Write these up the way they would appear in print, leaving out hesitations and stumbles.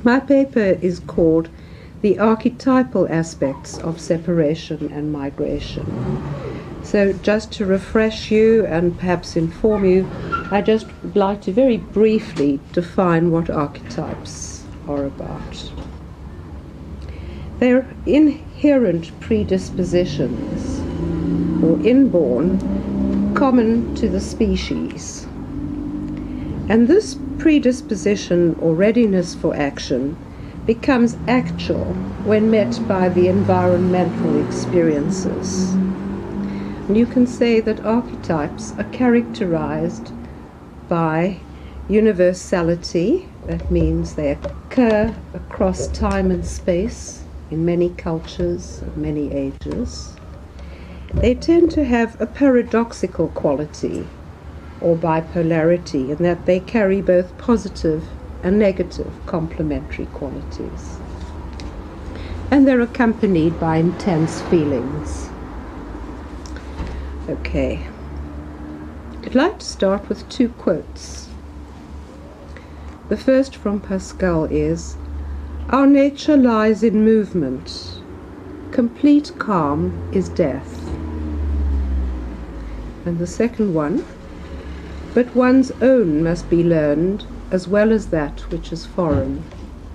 My paper is called The Archetypal Aspects of Separation and Migration. So just to refresh you and perhaps inform you, I just would like to very briefly define what archetypes are about. They're inherent predispositions, or inborn, common to the species. And this predisposition or readiness for action becomes actual when met by the environmental experiences. And you can say that archetypes are characterized by universality. That means they occur across time and space in many cultures of many ages. They tend to have a paradoxical quality or bipolarity in that they carry both positive and negative complementary qualities. And they're accompanied by intense feelings. Okay. I'd like to start with two quotes. The first from Pascal is, "Our nature lies in movement. Complete calm is death." And the second one, "But one's own must be learned as well as that which is foreign."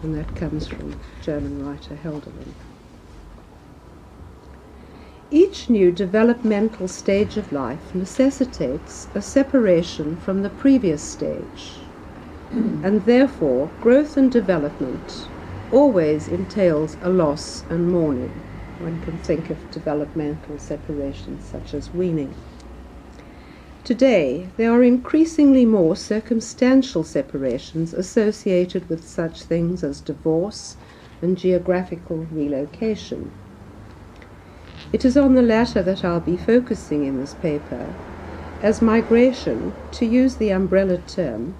And that comes from German writer Helderman. Each new developmental stage of life necessitates a separation from the previous stage, and therefore growth and development always entails a loss and mourning. One can think of developmental separations such as weaning. Today, there are increasingly more circumstantial separations associated with such things as divorce and geographical relocation. It is on the latter that I'll be focusing in this paper, as migration, to use the umbrella term,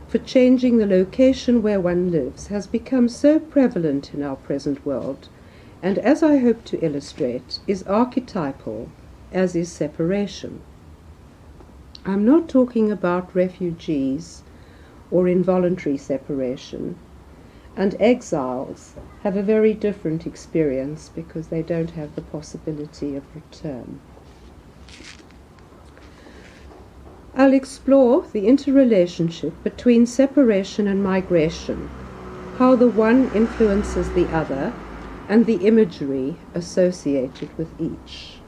for changing the location where one lives has become so prevalent in our present world, and as I hope to illustrate, is archetypal, as is separation. I'm not talking about refugees or involuntary separation, and exiles have a very different experience because they don't have the possibility of return. I'll explore the interrelationship between separation and migration, how the one influences the other, and the imagery associated with each.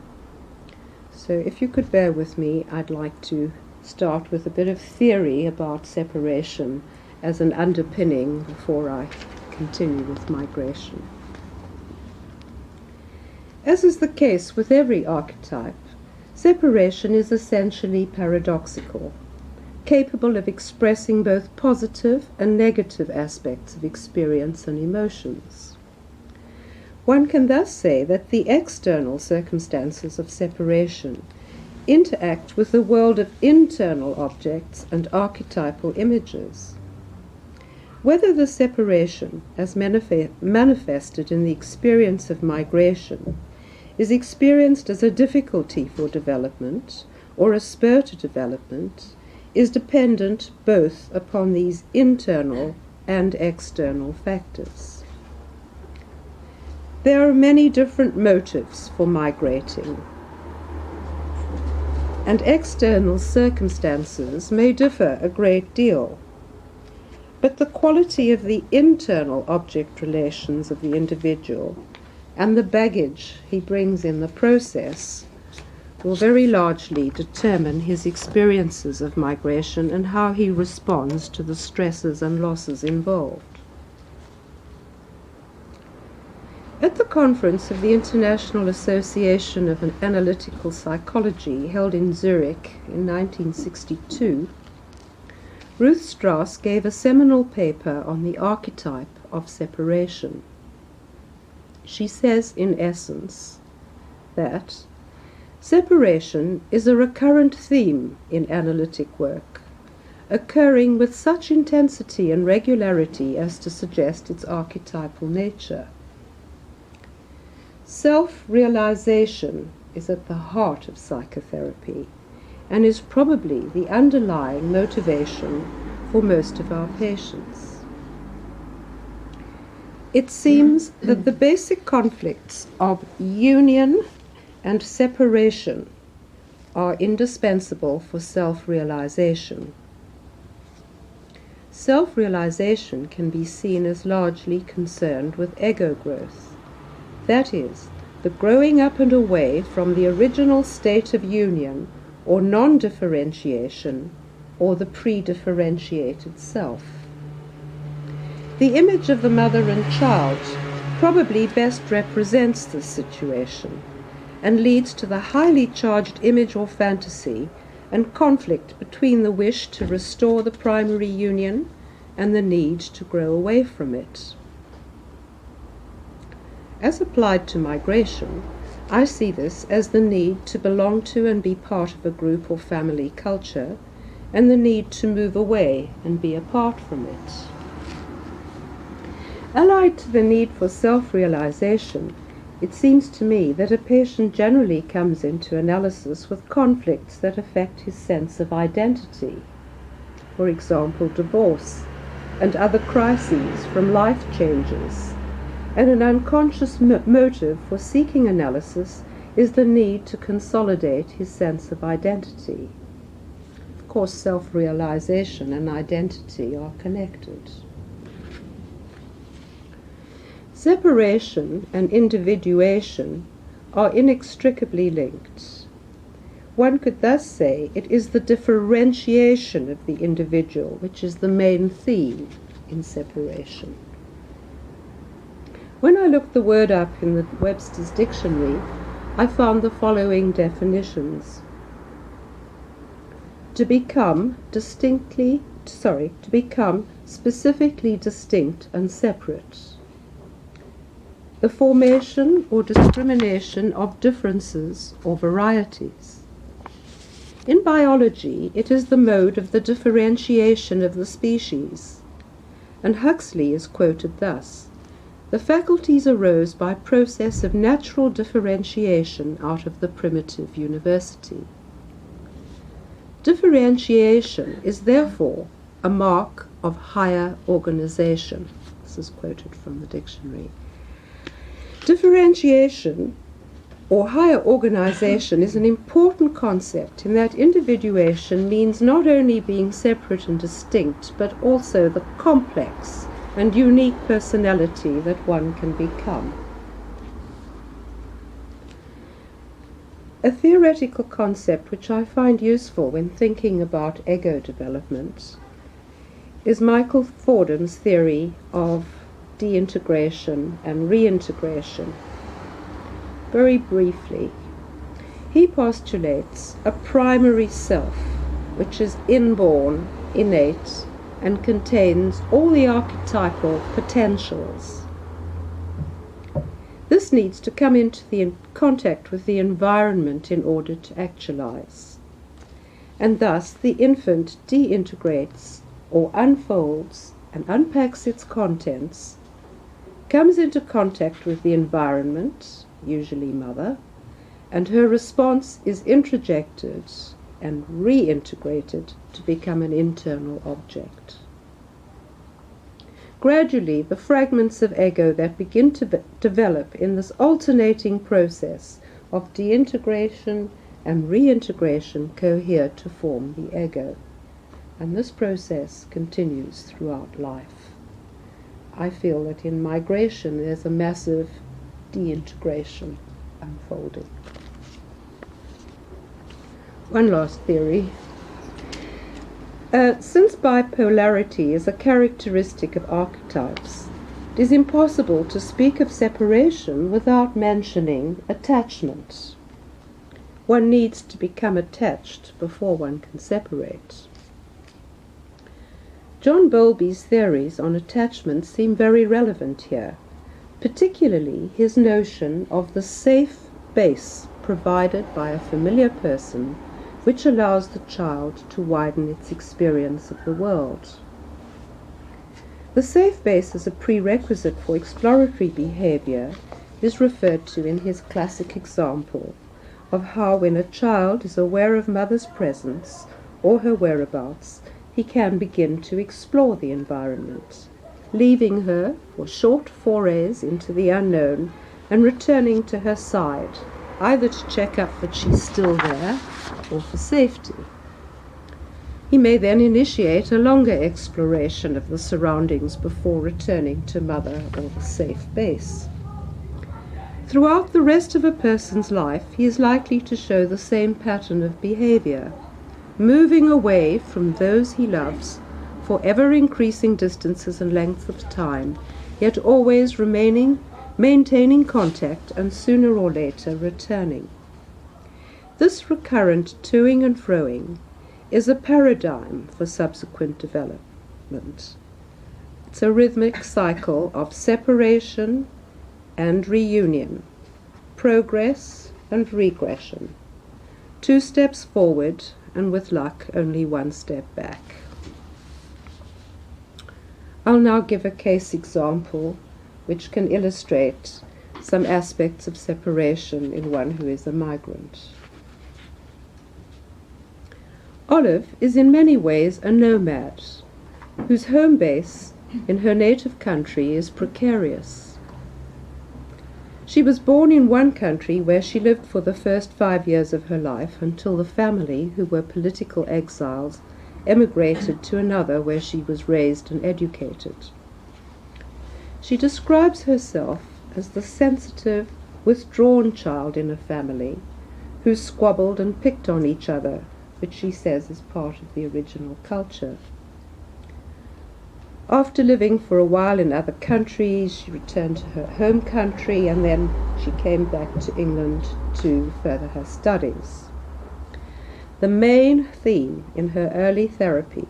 So if you could bear with me, I'd like to start with a bit of theory about separation as an underpinning before I continue with migration. As is the case with every archetype, separation is essentially paradoxical, capable of expressing both positive and negative aspects of experience and emotions. One can thus say that the external circumstances of separation interact with the world of internal objects and archetypal images. Whether the separation, as manifested in the experience of migration, is experienced as a difficulty for development or a spur to development, is dependent both upon these internal and external factors. There are many different motives for migrating, and external circumstances may differ a great deal. But the quality of the internal object relations of the individual and the baggage he brings in the process will very largely determine his experiences of migration and how he responds to the stresses and losses involved. At the conference of the International Association of Analytical Psychology held in Zurich in 1962, Ruth Strauss gave a seminal paper on the archetype of separation. She says, in essence, that separation is a recurrent theme in analytic work, occurring with such intensity and regularity as to suggest its archetypal nature. Self-realization is at the heart of psychotherapy and is probably the underlying motivation for most of our patients. It seems that the basic conflicts of union and separation are indispensable for self-realization. Self-realization can be seen as largely concerned with ego growth. That is, the growing up and away from the original state of union or non-differentiation, or the pre-differentiated self. The image of the mother and child probably best represents this situation and leads to the highly charged image or fantasy and conflict between the wish to restore the primary union and the need to grow away from it. As applied to migration, I see this as the need to belong to and be part of a group or family culture, and the need to move away and be apart from it. Allied to the need for self-realization, it seems to me that a patient generally comes into analysis with conflicts that affect his sense of identity. For example, divorce and other crises from life changes. And an unconscious motive for seeking analysis is the need to consolidate his sense of identity. Of course, self-realization and identity are connected. Separation and individuation are inextricably linked. One could thus say it is the differentiation of the individual which is the main theme in separation. When I looked the word up in the Webster's dictionary, I found the following definitions. To become specifically distinct and separate. The formation or discrimination of differences or varieties. In biology, it is the mode of the differentiation of the species, and Huxley is quoted thus: "The faculties arose by process of natural differentiation out of the primitive university." Differentiation is therefore a mark of higher organization. This is quoted from the dictionary. Differentiation or higher organization is an important concept in that individuation means not only being separate and distinct, but also the complex and unique personality that one can become. A theoretical concept which I find useful when thinking about ego development is Michael Forden's theory of deintegration and reintegration. Very briefly, he postulates a primary self which is inborn, innate, and contains all the archetypal potentials. This needs to come into contact with the environment in order to actualize. And thus the infant deintegrates or unfolds and unpacks its contents, comes into contact with the environment, usually mother, and her response is introjected and reintegrated to become an internal object. Gradually, the fragments of ego that begin to develop in this alternating process of deintegration and reintegration cohere to form the ego, and this process continues throughout life. I feel that in migration there's a massive deintegration unfolding. One last theory. Since bipolarity is a characteristic of archetypes, it is impossible to speak of separation without mentioning attachment. One needs to become attached before one can separate. John Bowlby's theories on attachment seem very relevant here, particularly his notion of the safe base provided by a familiar person which allows the child to widen its experience of the world. The safe base as a prerequisite for exploratory behavior is referred to in his classic example of how when a child is aware of mother's presence or her whereabouts, he can begin to explore the environment. leaving her for short forays into the unknown and returning to her side, either to check up that she's still there or for safety. He may then initiate a longer exploration of the surroundings before returning to mother or the safe base. Throughout the rest of a person's life, he is likely to show the same pattern of behavior, moving away from those he loves for ever-increasing distances and lengths of time, yet always maintaining contact and sooner or later returning. This recurrent toing and froing is a paradigm for subsequent development. It's a rhythmic cycle of separation and reunion, progress and regression, 2 steps forward and with luck only 1 step back. I'll now give a case example which can illustrate some aspects of separation in one who is a migrant. Olive is in many ways a nomad, whose home base in her native country is precarious. She was born in one country where she lived for the first 5 years of her life until the family, who were political exiles, emigrated to another where she was raised and educated. She describes herself as the sensitive, withdrawn child in a family who squabbled and picked on each other, which she says is part of the original culture. After living for a while in other countries, she returned to her home country and then she came back to England to further her studies. The main theme in her early therapy,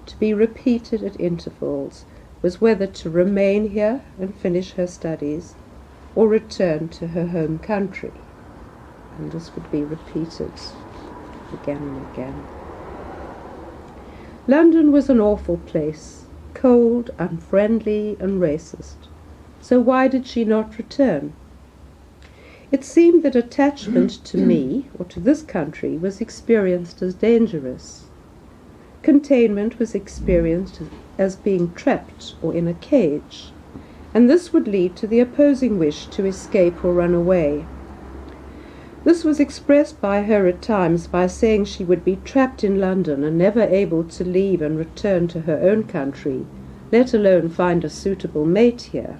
to be repeated at intervals, was whether to remain here and finish her studies or return to her home country. And this would be repeated again and again. London was an awful place, cold, unfriendly, and racist. So why did she not return? It seemed that attachment to me, or to this country, was experienced as dangerous. Containment was experienced as being trapped or in a cage, and this would lead to the opposing wish to escape or run away. This was expressed by her at times by saying she would be trapped in London and never able to leave and return to her own country, let alone find a suitable mate here.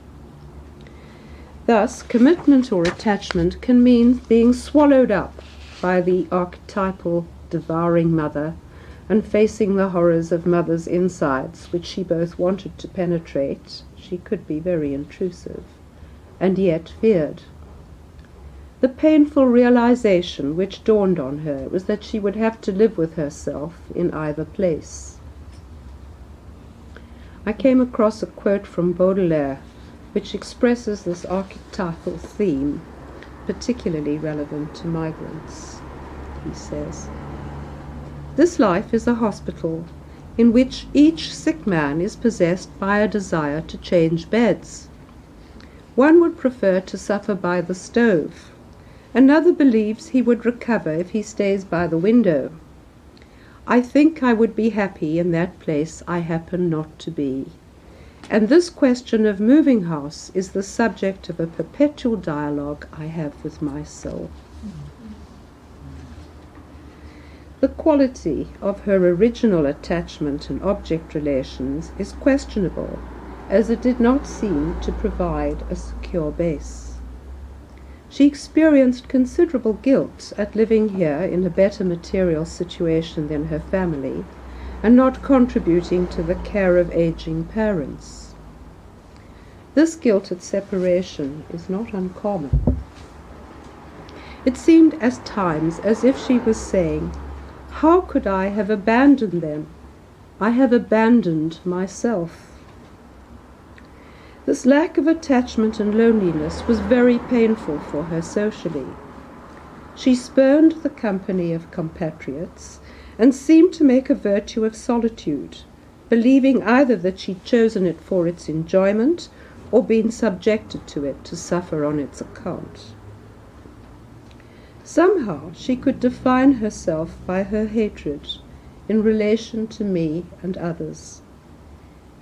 Thus, commitment or attachment can mean being swallowed up by the archetypal devouring mother and facing the horrors of mother's insides, which she both wanted to penetrate, she could be very intrusive, and yet feared. The painful realization which dawned on her was that she would have to live with herself in either place. I came across a quote from Baudelaire which expresses this archetypal theme, particularly relevant to migrants. He says, "This life is a hospital in which each sick man is possessed by a desire to change beds. One would prefer to suffer by the stove. Another believes he would recover if he stays by the window. I think I would be happy in that place I happen not to be. And this question of moving house is the subject of a perpetual dialogue I have with my soul." The quality of her original attachment and object relations is questionable, as it did not seem to provide a secure base. She experienced considerable guilt at living here in a better material situation than her family and not contributing to the care of aging parents. This guilt at separation is not uncommon. It seemed at times as if she was saying, "How could I have abandoned them? I have abandoned myself." This lack of attachment and loneliness was very painful for her socially. She spurned the company of compatriots and seemed to make a virtue of solitude, believing either that she'd chosen it for its enjoyment or been subjected to it to suffer on its account. Somehow she could define herself by her hatred in relation to me and others.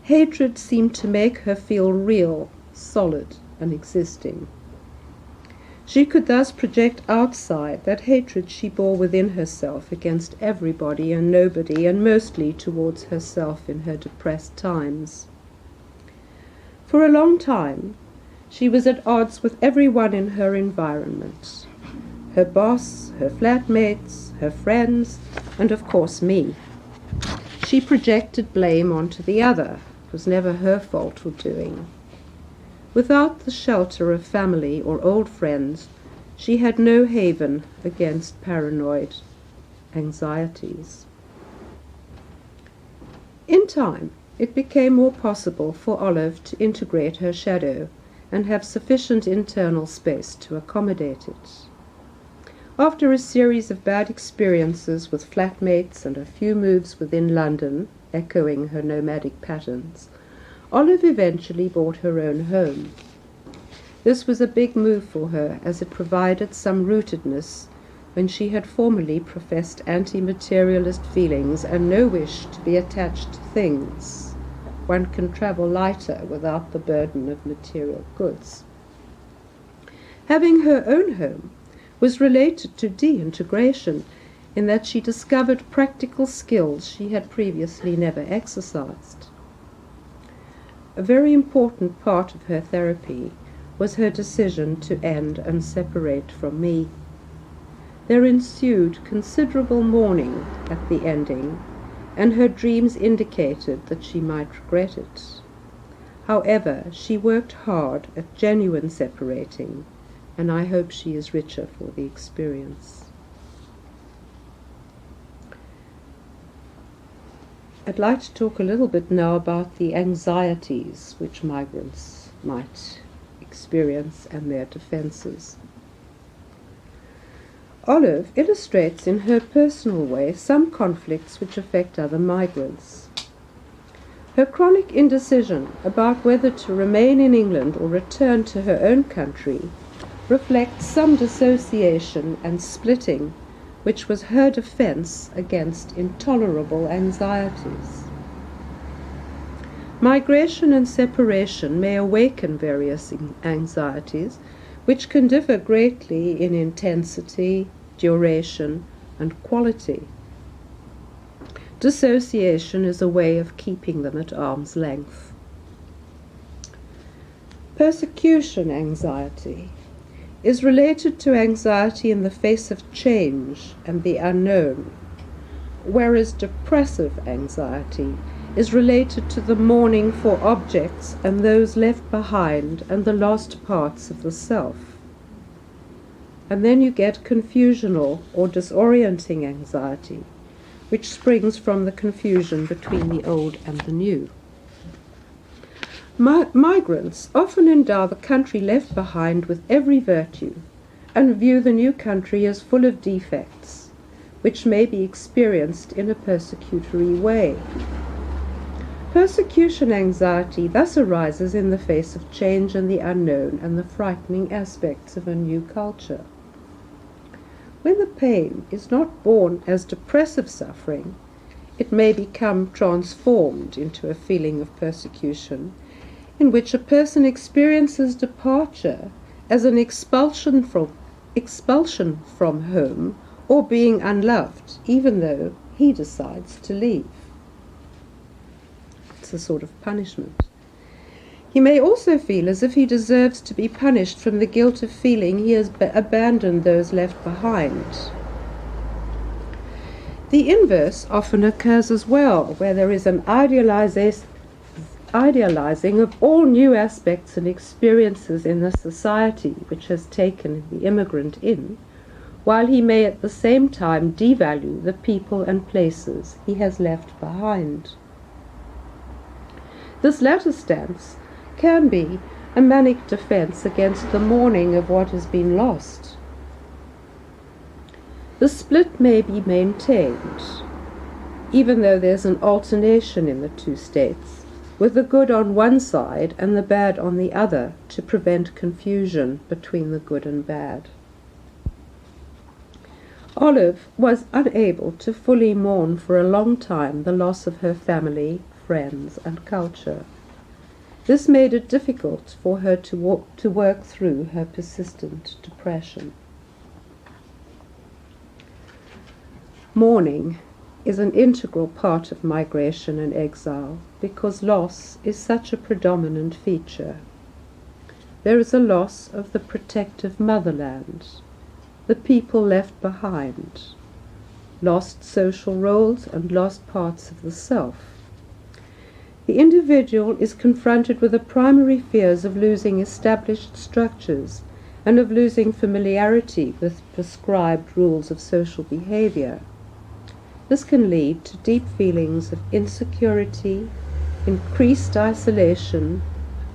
Hatred seemed to make her feel real, solid, and existing. She could thus project outside that hatred she bore within herself against everybody and nobody, and mostly towards herself in her depressed times. For a long time, she was at odds with everyone in her environment. Her boss, her flatmates, her friends, and of course me. She projected blame onto the other. It was never her fault or doing. Without the shelter of family or old friends, she had no haven against paranoid anxieties. In time, it became more possible for Olive to integrate her shadow and have sufficient internal space to accommodate it. After a series of bad experiences with flatmates and a few moves within London, echoing her nomadic patterns, Olive eventually bought her own home. This was a big move for her, as it provided some rootedness when she had formerly professed anti-materialist feelings and no wish to be attached to things. One can travel lighter without the burden of material goods. Having her own home was related to de-integration in that she discovered practical skills she had previously never exercised. A very important part of her therapy was her decision to end and separate from me. There ensued considerable mourning at the ending, and her dreams indicated that she might regret it. However, she worked hard at genuine separating, and I hope she is richer for the experience. I'd like to talk a little bit now about the anxieties which migrants might experience and their defenses. Olive illustrates in her personal way some conflicts which affect other migrants. Her chronic indecision about whether to remain in England or return to her own country reflects some dissociation and splitting, which was her defense against intolerable anxieties. Migration and separation may awaken various anxieties, which can differ greatly in intensity, duration, and quality. Dissociation is a way of keeping them at arm's length. Persecution anxiety is related to anxiety in the face of change and the unknown, whereas depressive anxiety is related to the mourning for objects and those left behind and the lost parts of the self. And then you get confusional or disorienting anxiety, which springs from the confusion between the old and the new. Migrants often endow the country left behind with every virtue and view the new country as full of defects, which may be experienced in a persecutory way. Persecution anxiety thus arises in the face of change and the unknown and the frightening aspects of a new culture. When the pain is not born as depressive suffering, it may become transformed into a feeling of persecution, in which a person experiences departure as an expulsion from home or being unloved, even though he decides to leave. It's a sort of punishment. He may also feel as if he deserves to be punished from the guilt of feeling he has abandoned those left behind. The inverse often occurs as well, where there is an idealizing of all new aspects and experiences in the society which has taken the immigrant in, while he may at the same time devalue the people and places he has left behind. This latter stance can be a manic defense against the mourning of what has been lost. The split may be maintained, even though there's an alternation in the two states, with the good on one side and the bad on the other, to prevent confusion between the good and bad. Olive was unable to fully mourn for a long time the loss of her family, friends, and culture. This made it difficult for her to work through her persistent depression. Mourning is an integral part of migration and exile because loss is such a predominant feature. There is a loss of the protective motherland, the people left behind, lost social roles and lost parts of the self. The individual is confronted with the primary fears of losing established structures and of losing familiarity with prescribed rules of social behavior. This can lead to deep feelings of insecurity, increased isolation,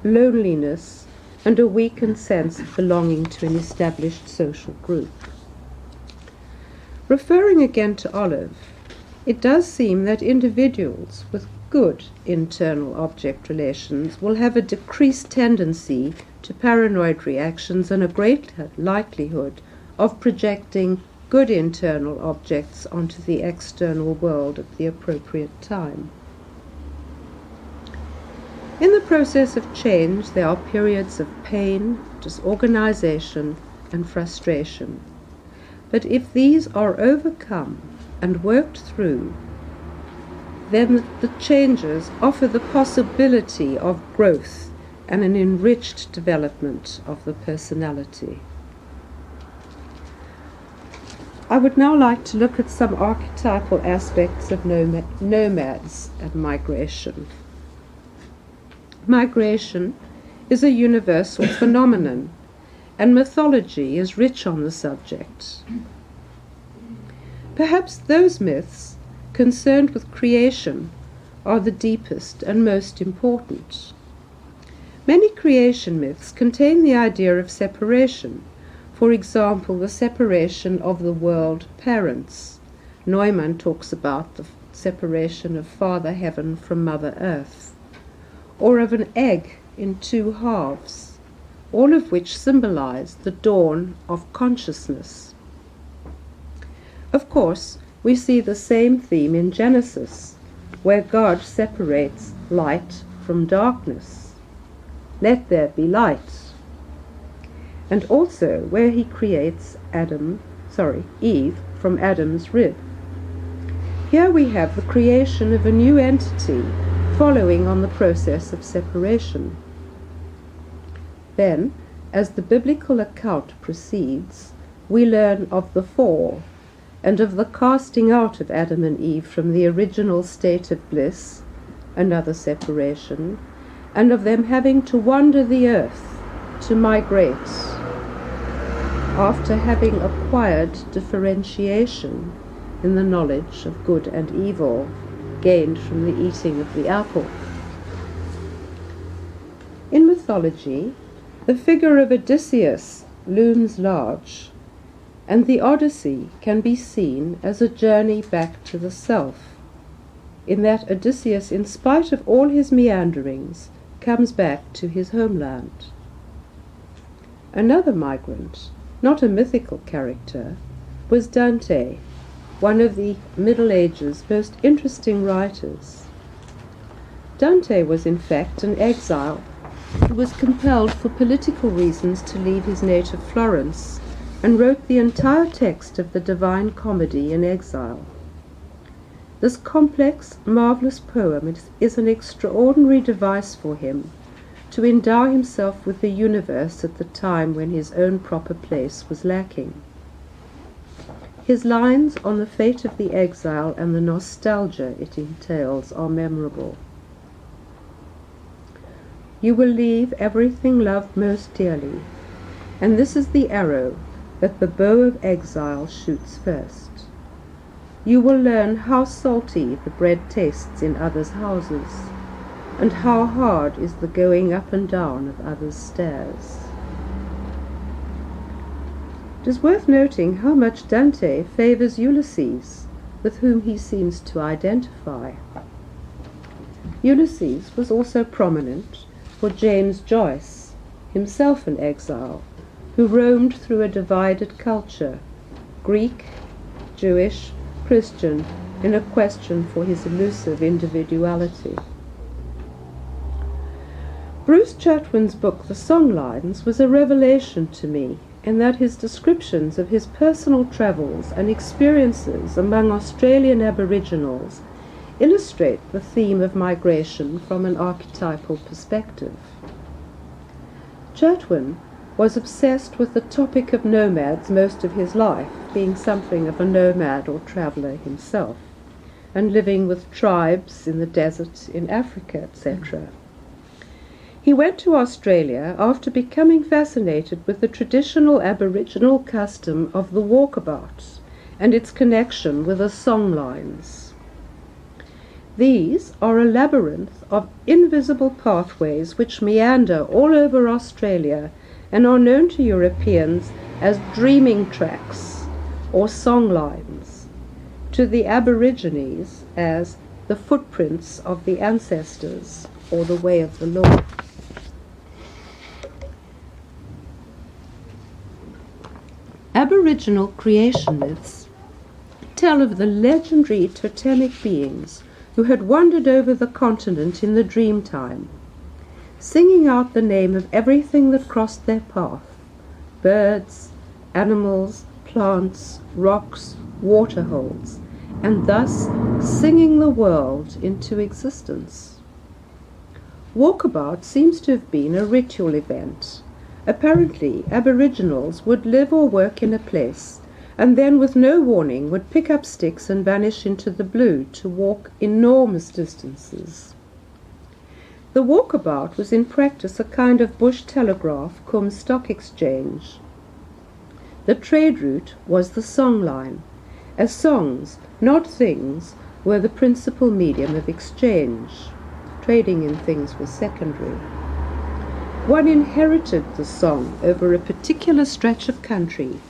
loneliness, and a weakened sense of belonging to an established social group. Referring again to Olive, it does seem that individuals with good internal object relations will have a decreased tendency to paranoid reactions and a greater likelihood of projecting good internal objects onto the external world at the appropriate time. In the process of change, there are periods of pain, disorganization, and frustration. But if these are overcome and worked through, then the changes offer the possibility of growth and an enriched development of the personality. I would now like to look at some archetypal aspects of nomads and migration. Migration is a universal phenomenon, and mythology is rich on the subject. Perhaps those myths concerned with creation are the deepest and most important. Many creation myths contain the idea of separation. For example, the separation of the world parents. Neumann talks about the separation of Father Heaven from Mother Earth, or of an egg in two halves, all of which symbolize the dawn of consciousness. Of course, we see the same theme in Genesis, where God separates light from darkness. Let there be light. And also where he creates Eve from Adam's rib. Here we have the creation of a new entity following on the process of separation. Then, as the biblical account proceeds, we learn of the fall and of the casting out of Adam and Eve from the original state of bliss, another separation, and of them having to wander the earth, to migrate, after having acquired differentiation in the knowledge of good and evil gained from the eating of the apple. In mythology, the figure of Odysseus looms large, and the Odyssey can be seen as a journey back to the self, in that Odysseus, in spite of all his meanderings, comes back to his homeland. Another migrant, not a mythical character, was Dante, one of the Middle Ages' most interesting writers. Dante was in fact an exile who was compelled for political reasons to leave his native Florence and wrote the entire text of the Divine Comedy in exile. This complex, marvelous poem is an extraordinary device for him to endow himself with the universe at the time when his own proper place was lacking. His lines on the fate of the exile and the nostalgia it entails are memorable. You will leave everything loved most dearly, and this is the arrow that the bow of exile shoots first. You will learn how salty the bread tastes in others' houses, and how hard is the going up and down of others' stairs. It is worth noting how much Dante favors Ulysses, with whom he seems to identify. Ulysses was also prominent for James Joyce, himself an exile, who roamed through a divided culture, Greek, Jewish, Christian, in a question for his elusive individuality. Bruce Chatwin's book, The Songlines, was a revelation to me in that his descriptions of his personal travels and experiences among Australian Aboriginals illustrate the theme of migration from an archetypal perspective. Chatwin was obsessed with the topic of nomads most of his life, being something of a nomad or traveller himself, and living with tribes in the desert in Africa, etc. He went to Australia after becoming fascinated with the traditional Aboriginal custom of the walkabout and its connection with the songlines. These are a labyrinth of invisible pathways which meander all over Australia and are known to Europeans as dreaming tracks or songlines, to the Aborigines as the footprints of the ancestors or the way of the Lord. Aboriginal creation myths tell of the legendary totemic beings who had wandered over the continent in the dream time, singing out the name of everything that crossed their path: birds, animals, plants, rocks, waterholes, and thus singing the world into existence. Walkabout seems to have been a ritual event. Apparently, Aboriginals would live or work in a place, and then with no warning would pick up sticks and vanish into the blue to walk enormous distances. The walkabout was in practice a kind of bush telegraph cum stock exchange. The trade route was the songline, as songs, not things, were the principal medium of exchange. Trading in things was secondary. One inherited the song over a particular stretch of country,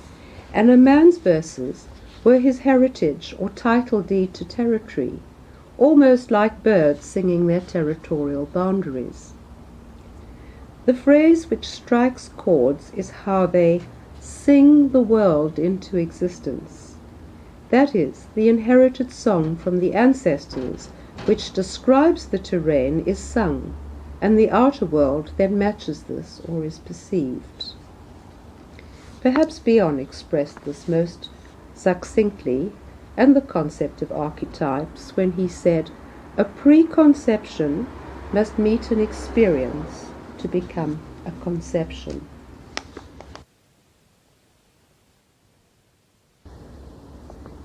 and a man's verses were his heritage or title deed to territory, almost like birds singing their territorial boundaries. The phrase which strikes chords is how they sing the world into existence. That is, the inherited song from the ancestors which describes the terrain is sung, and the outer world then matches this or is perceived. Perhaps Bion expressed this most succinctly, and the concept of archetypes, when he said, "A preconception must meet an experience to become a conception."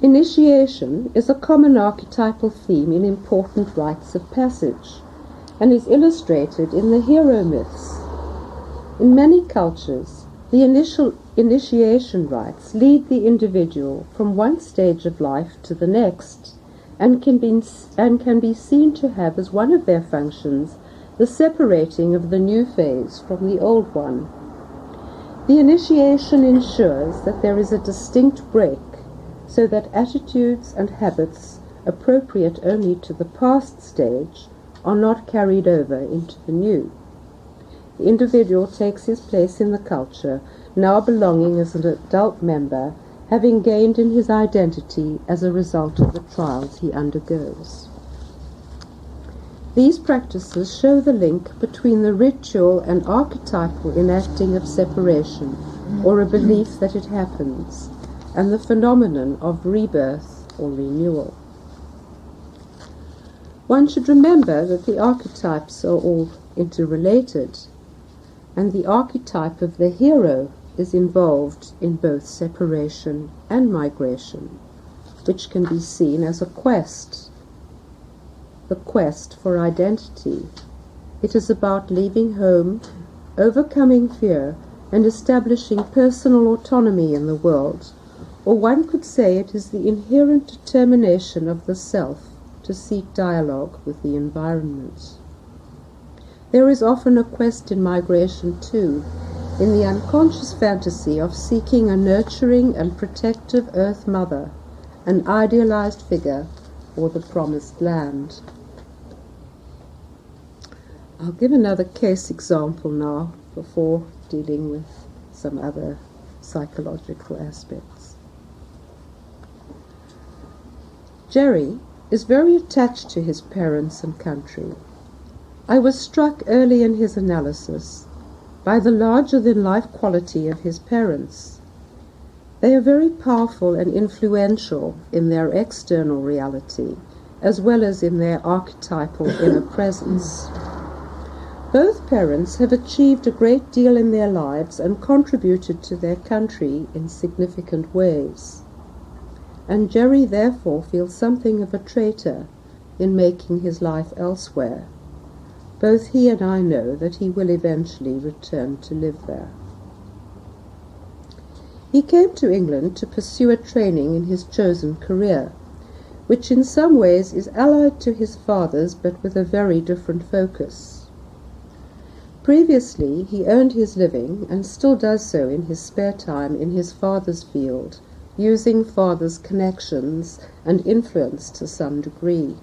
Initiation is a common archetypal theme in important rites of passage, and is illustrated in the hero myths. In many cultures, the initial initiation rites lead the individual from one stage of life to the next, and can be seen to have as one of their functions the separating of the new phase from the old one. The initiation ensures that there is a distinct break, so that attitudes and habits appropriate only to the past stage are not carried over into the new. The individual takes his place in the culture, now belonging as an adult member, having gained in his identity as a result of the trials he undergoes. These practices show the link between the ritual and archetypal enacting of separation, or a belief that it happens, and the phenomenon of rebirth or renewal. One should remember that the archetypes are all interrelated, and the archetype of the hero is involved in both separation and migration, which can be seen as a quest, the quest for identity. It is about leaving home, overcoming fear, and establishing personal autonomy in the world, or one could say it is the inherent determination of the self to seek dialogue with the environment. There is often a quest in migration too, in the unconscious fantasy of seeking a nurturing and protective Earth Mother, an idealized figure, or the promised land. I'll give another case example now before dealing with some other psychological aspects. Jerry is very attached to his parents and country. I was struck early in his analysis by the larger-than-life quality of his parents. They are very powerful and influential in their external reality, as well as in their archetypal inner presence. Both parents have achieved a great deal in their lives and contributed to their country in significant ways. And Jerry therefore feels something of a traitor in making his life elsewhere. Both he and I know that he will eventually return to live there. He came to England to pursue a training in his chosen career, which in some ways is allied to his father's but with a very different focus. Previously, he earned his living, and still does so in his spare time, in his father's field, using father's connections and influence to some degree.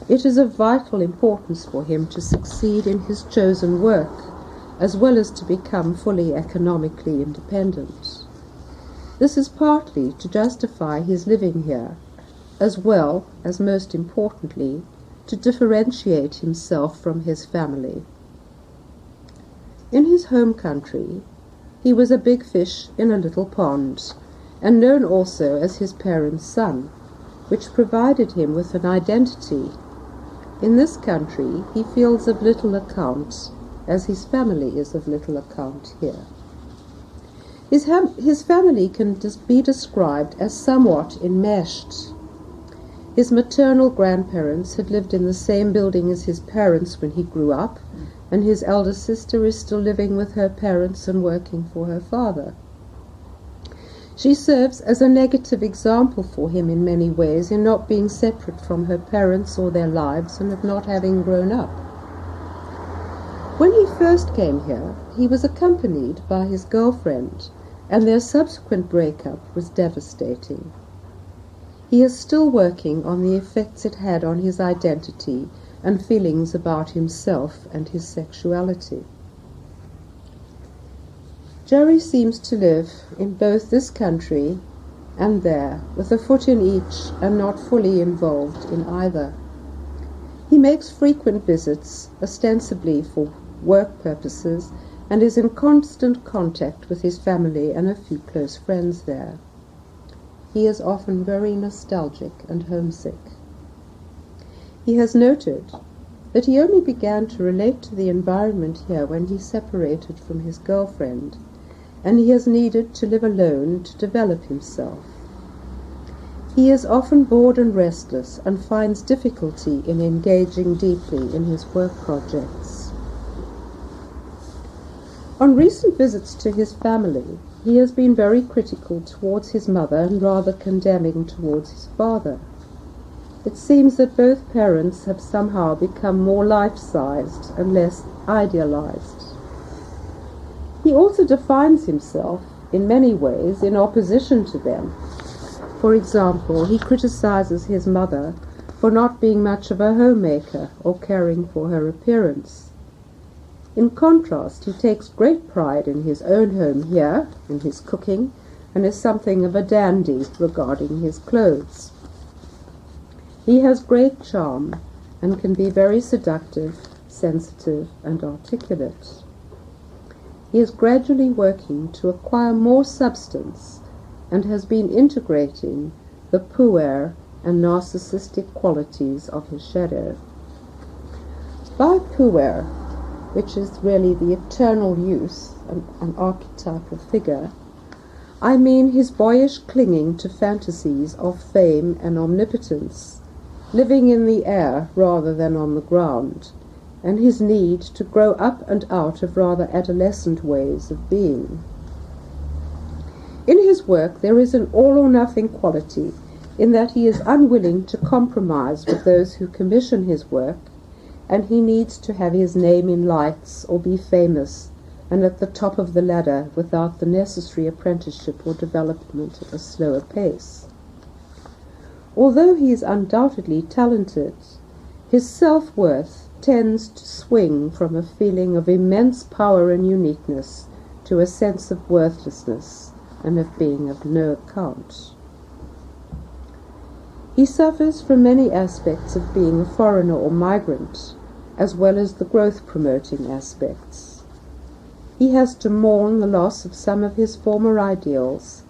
It is of vital importance for him to succeed in his chosen work, as well as to become fully economically independent. This is partly to justify his living here, as well as, most importantly, to differentiate himself from his family. In his home country, he was a big fish in a little pond, and known also as his parents' son, which provided him with an identity. In this country, he feels of little account, as his family is of little account here. His family can be described as somewhat enmeshed. His maternal grandparents had lived in the same building as his parents when he grew up, and his elder sister is still living with her parents and working for her father. She serves as a negative example for him in many ways, in not being separate from her parents or their lives, and of not having grown up. When he first came here, he was accompanied by his girlfriend, and their subsequent breakup was devastating. He is still working on the effects it had on his identity and feelings about himself and his sexuality. Jerry seems to live in both this country and there, with a foot in each and not fully involved in either. He makes frequent visits, ostensibly for work purposes, and is in constant contact with his family and a few close friends there. He is often very nostalgic and homesick. He has noted that he only began to relate to the environment here when he separated from his girlfriend, and he has needed to live alone to develop himself. He is often bored and restless and finds difficulty in engaging deeply in his work projects. On recent visits to his family, he has been very critical towards his mother and rather condemning towards his father. It seems that both parents have somehow become more life-sized and less idealized. He also defines himself, in many ways, in opposition to them. For example, he criticizes his mother for not being much of a homemaker or caring for her appearance. In contrast, he takes great pride in his own home here, in his cooking, and is something of a dandy regarding his clothes. He has great charm and can be very seductive, sensitive, and articulate. He is gradually working to acquire more substance and has been integrating the puer and narcissistic qualities of his shadow. By puer, which is really the eternal youth, an archetypal figure, I mean his boyish clinging to fantasies of fame and omnipotence, living in the air rather than on the ground, and his need to grow up and out of rather adolescent ways of being. In his work there is an all-or-nothing quality, in that he is unwilling to compromise with those who commission his work, and he needs to have his name in lights or be famous and at the top of the ladder without the necessary apprenticeship or development at a slower pace. Although he is undoubtedly talented, his self-worth tends to swing from a feeling of immense power and uniqueness to a sense of worthlessness and of being of no account. He suffers from many aspects of being a foreigner or migrant, as well as the growth-promoting aspects. He has to mourn the loss of some of his former ideals,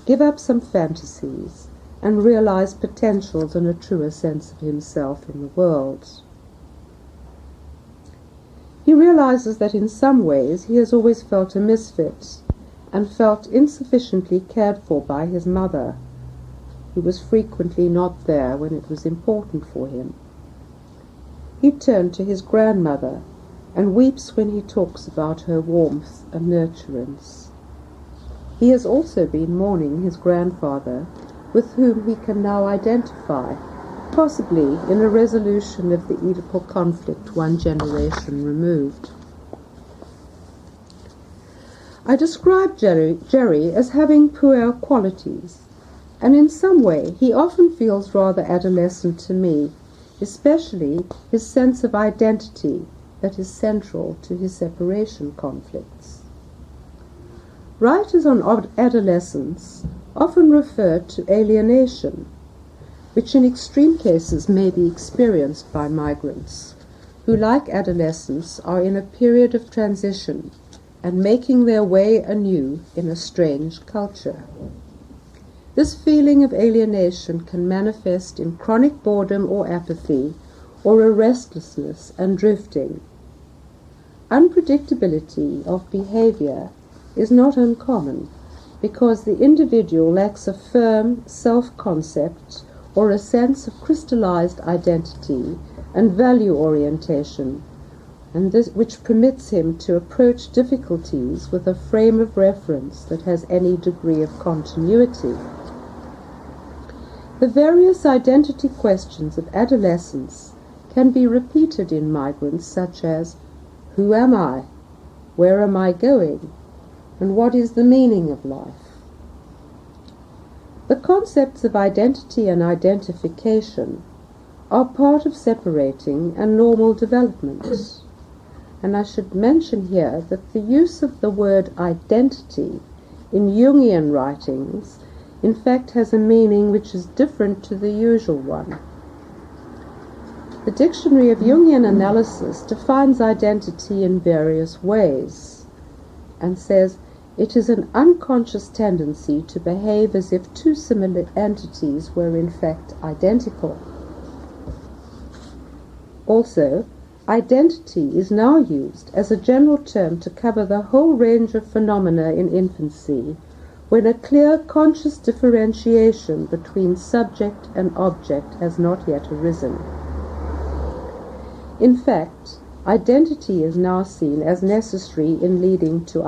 give up some fantasies, and realize potentials and a truer sense of himself in the world. He realizes that in some ways he has always felt a misfit and felt insufficiently cared for by his mother, who was frequently not there when it was important for him. He turned to his grandmother and weeps when he talks about her warmth and nurturance. He has also been mourning his grandfather, with whom he can now identify, possibly in a resolution of the Oedipal conflict one generation removed. I describe Jerry as having puer qualities, and in some way he often feels rather adolescent to me, especially his sense of identity that is central to his separation conflicts. Writers on adolescence often refer to alienation, which in extreme cases may be experienced by migrants, who, like adolescents, are in a period of transition and making their way anew in a strange culture. This feeling of alienation can manifest in chronic boredom or apathy, or a restlessness and drifting. Unpredictability of behavior is not uncommon, because the individual lacks a firm self-concept or a sense of crystallized identity and value orientation, and this which permits him to approach difficulties with a frame of reference that has any degree of continuity. The various identity questions of adolescence can be repeated in migrants, such as, who am I? Where am I going? And what is the meaning of life? The concepts of identity and identification are part of separating and normal development. And I should mention here that the use of the word identity in Jungian writings in fact has a meaning which is different to the usual one. The Dictionary of Jungian Analysis defines identity in various ways and says it is an unconscious tendency to behave as if two similar entities were in fact identical. Also, identity is now used as a general term to cover the whole range of phenomena in infancy, when a clear conscious differentiation between subject and object has not yet arisen. In fact, identity is now seen as necessary in leading to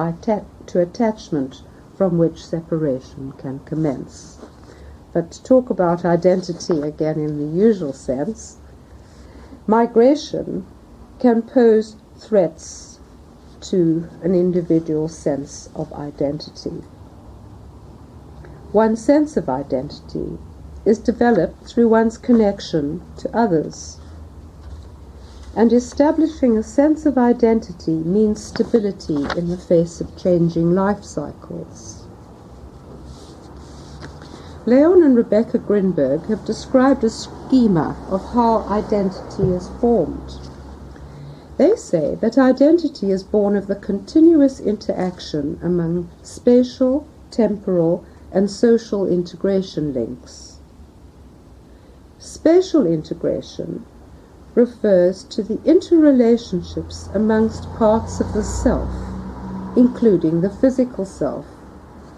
attachment, from which separation can commence. But to talk about identity again in the usual sense, migration can pose threats to an individual's sense of identity. One's sense of identity is developed through one's connection to others. And establishing a sense of identity means stability in the face of changing life cycles. Leon and Rebecca Grinberg have described a schema of how identity is formed. They say that identity is born of the continuous interaction among spatial, temporal, and social integration links. Spatial integration refers to the interrelationships amongst parts of the self, including the physical self,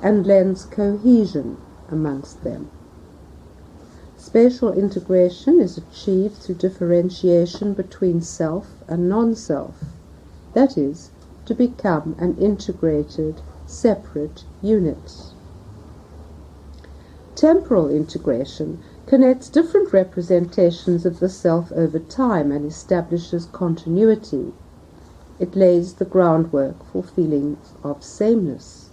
and lends cohesion amongst them. Spatial integration is achieved through differentiation between self and non-self, that is, to become an integrated, separate unit. Temporal integration connects different representations of the self over time and establishes continuity. It lays the groundwork for feelings of sameness.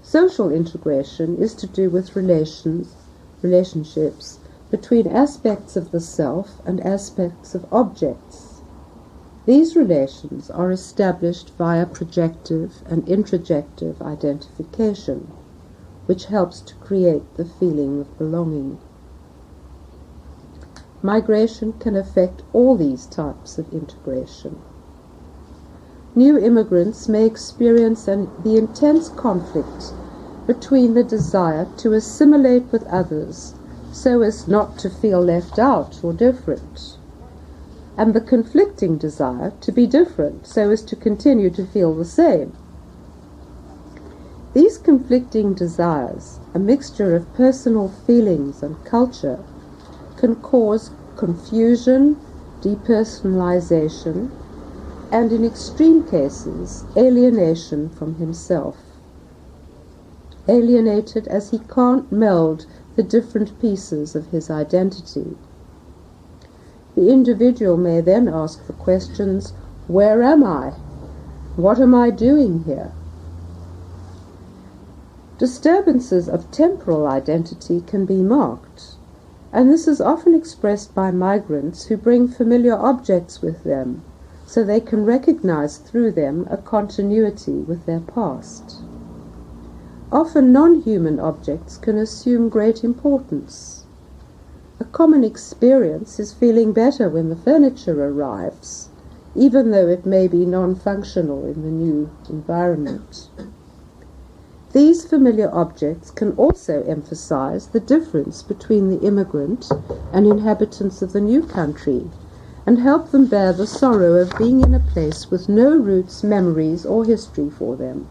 Social integration is to do with relationships between aspects of the self and aspects of objects. These relations are established via projective and introjective identification, which helps to create the feeling of belonging. migration can affect all these types of integration. New immigrants may experience the intense conflict between the desire to assimilate with others so as not to feel left out or different, and the conflicting desire to be different so as to continue to feel the same. These conflicting desires, a mixture of personal feelings and culture, can cause confusion, depersonalization, and in extreme cases, alienation from himself. Alienated as he can't meld the different pieces of his identity. The individual may then ask the questions, where am I? What am I doing here? Disturbances of temporal identity can be marked, and this is often expressed by migrants who bring familiar objects with them, so they can recognize through them a continuity with their past. Often non-human objects can assume great importance. A common experience is feeling better when the furniture arrives, even though it may be non-functional in the new environment. These familiar objects can also emphasize the difference between the immigrant and inhabitants of the new country, and help them bear the sorrow of being in a place with no roots, memories, or history for them.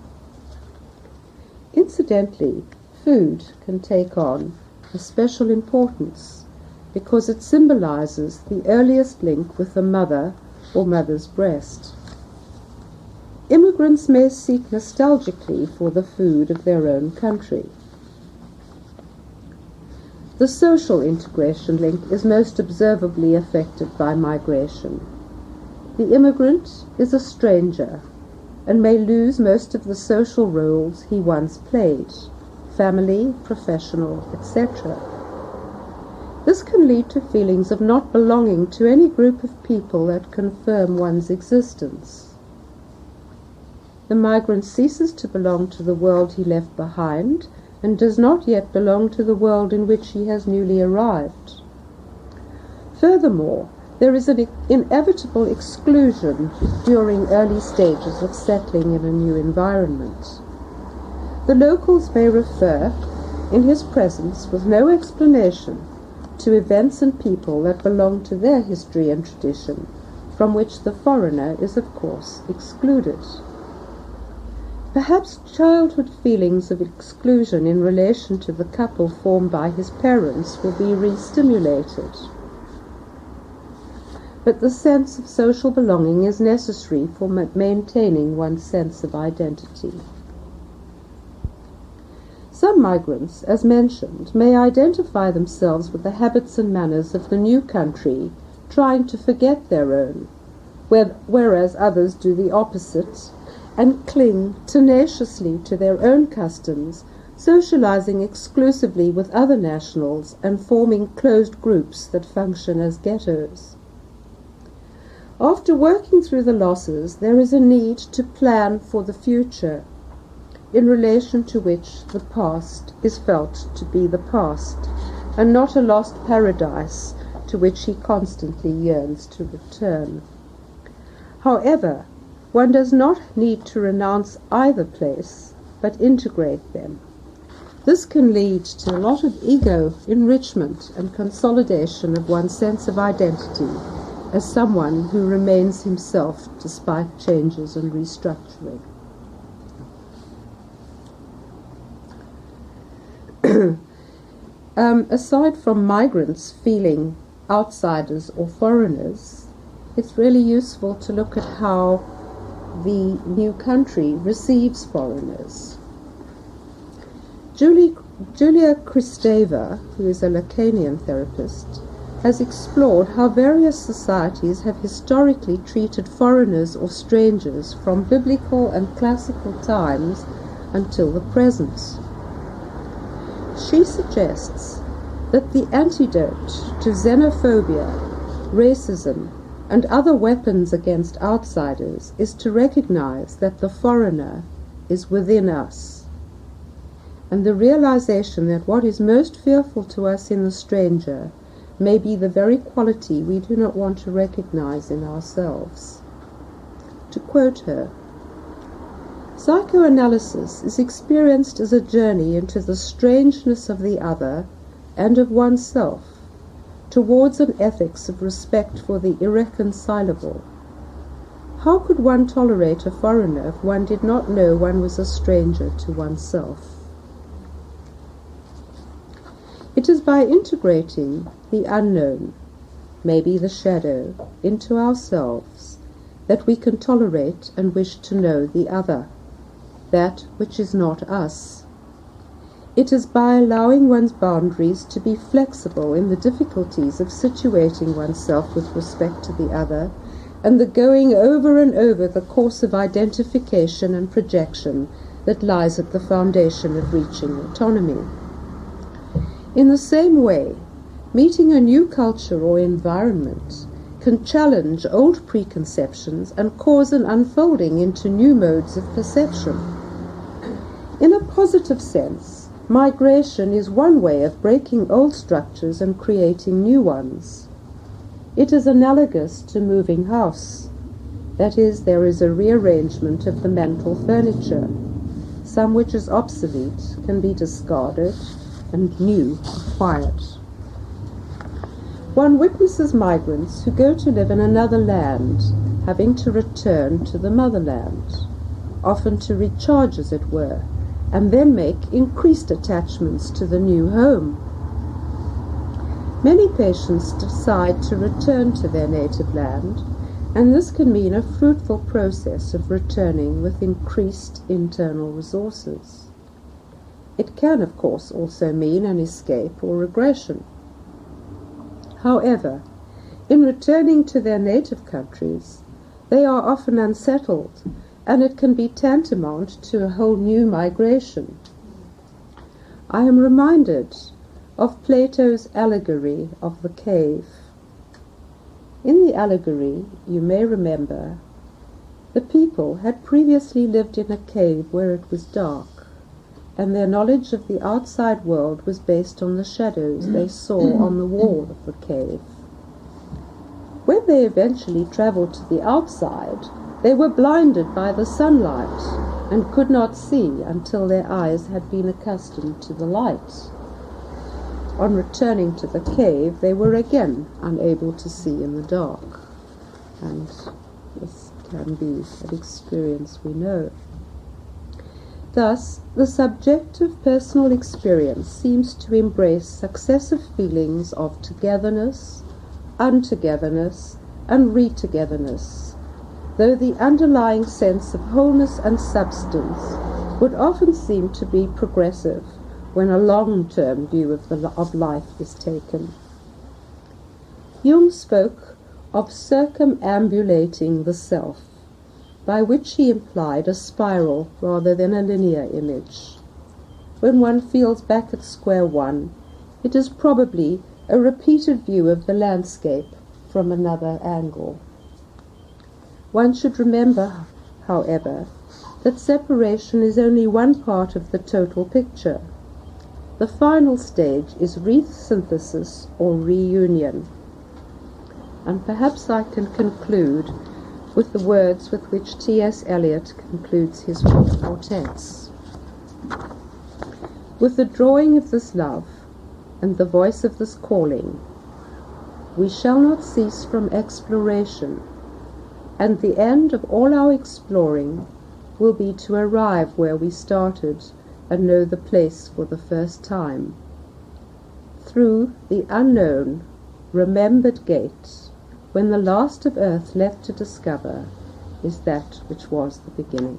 Incidentally, food can take on a special importance because it symbolizes the earliest link with the mother or mother's breast. Immigrants may seek nostalgically for the food of their own country. The social integration link is most observably affected by migration. The immigrant is a stranger and may lose most of the social roles he once played, family, professional, etc. This can lead to feelings of not belonging to any group of people that confirm one's existence. The migrant ceases to belong to the world he left behind and does not yet belong to the world in which he has newly arrived. Furthermore, there is an inevitable exclusion during early stages of settling in a new environment. The locals may refer, in his presence with no explanation, to events and people that belong to their history and tradition, from which the foreigner is of course excluded. Perhaps childhood feelings of exclusion in relation to the couple formed by his parents will be re-stimulated. But the sense of social belonging is necessary for maintaining one's sense of identity. Some migrants, as mentioned, may identify themselves with the habits and manners of the new country, trying to forget their own, whereas others do the opposite and cling tenaciously to their own customs, socializing exclusively with other nationals and forming closed groups that function as ghettos. After working through the losses, there is a need to plan for the future, in relation to which the past is felt to be the past, and not a lost paradise to which he constantly yearns to return. However, one does not need to renounce either place, but integrate them. This can lead to a lot of ego enrichment and consolidation of one's sense of identity as someone who remains himself despite changes and restructuring. Aside from migrants feeling outsiders or foreigners, it's really useful to look at how the new country receives foreigners. Julia Kristeva, who is a Lacanian therapist, has explored how various societies have historically treated foreigners or strangers from biblical and classical times until the present. She suggests that the antidote to xenophobia, racism, and other weapons against outsiders is to recognize that the foreigner is within us, and the realization that what is most fearful to us in the stranger may be the very quality we do not want to recognize in ourselves. To quote her, "Psychoanalysis is experienced as a journey into the strangeness of the other and of oneself, towards an ethics of respect for the irreconcilable. How could one tolerate a foreigner if one did not know one was a stranger to oneself?" It is by integrating the unknown, maybe the shadow, into ourselves that we can tolerate and wish to know the other, that which is not us. It is by allowing one's boundaries to be flexible in the difficulties of situating oneself with respect to the other, and the going over and over the course of identification and projection that lies at the foundation of reaching autonomy. In the same way, meeting a new culture or environment can challenge old preconceptions and cause an unfolding into new modes of perception. In a positive sense, migration is one way of breaking old structures and creating new ones. It is analogous to moving house. That is, there is a rearrangement of the mental furniture. Some which is obsolete can be discarded and new acquired. One witnesses migrants who go to live in another land, having to return to the motherland, often to recharge, as it were, and then make increased attachments to the new home. Many patients decide to return to their native land, and this can mean a fruitful process of returning with increased internal resources. It can, of course, also mean an escape or regression. However, in returning to their native countries, they are often unsettled, and it can be tantamount to a whole new migration. I am reminded of Plato's allegory of the cave. In the allegory, you may remember, the people had previously lived in a cave where it was dark, and their knowledge of the outside world was based on the shadows they saw on the wall of the cave. When they eventually travelled to the outside, they were blinded by the sunlight and could not see until their eyes had been accustomed to the light. On returning to the cave, they were again unable to see in the dark, and this can be an experience we know. Thus, the subjective personal experience seems to embrace successive feelings of togetherness, untogetherness, and re-togetherness, though the underlying sense of wholeness and substance would often seem to be progressive when a long-term view of life is taken. Jung spoke of circumambulating the self, by which he implied a spiral rather than a linear image. When one feels back at square one, it is probably a repeated view of the landscape from another angle. One should remember, however, that separation is only one part of the total picture. The final stage is resynthesis or reunion. And perhaps I can conclude with the words with which T.S. Eliot concludes his fourth quartets. With the drawing of this love and the voice of this calling, we shall not cease from exploration, and the end of all our exploring will be to arrive where we started and know the place for the first time. Through the unknown, remembered gate, when the last of earth left to discover is that which was the beginning.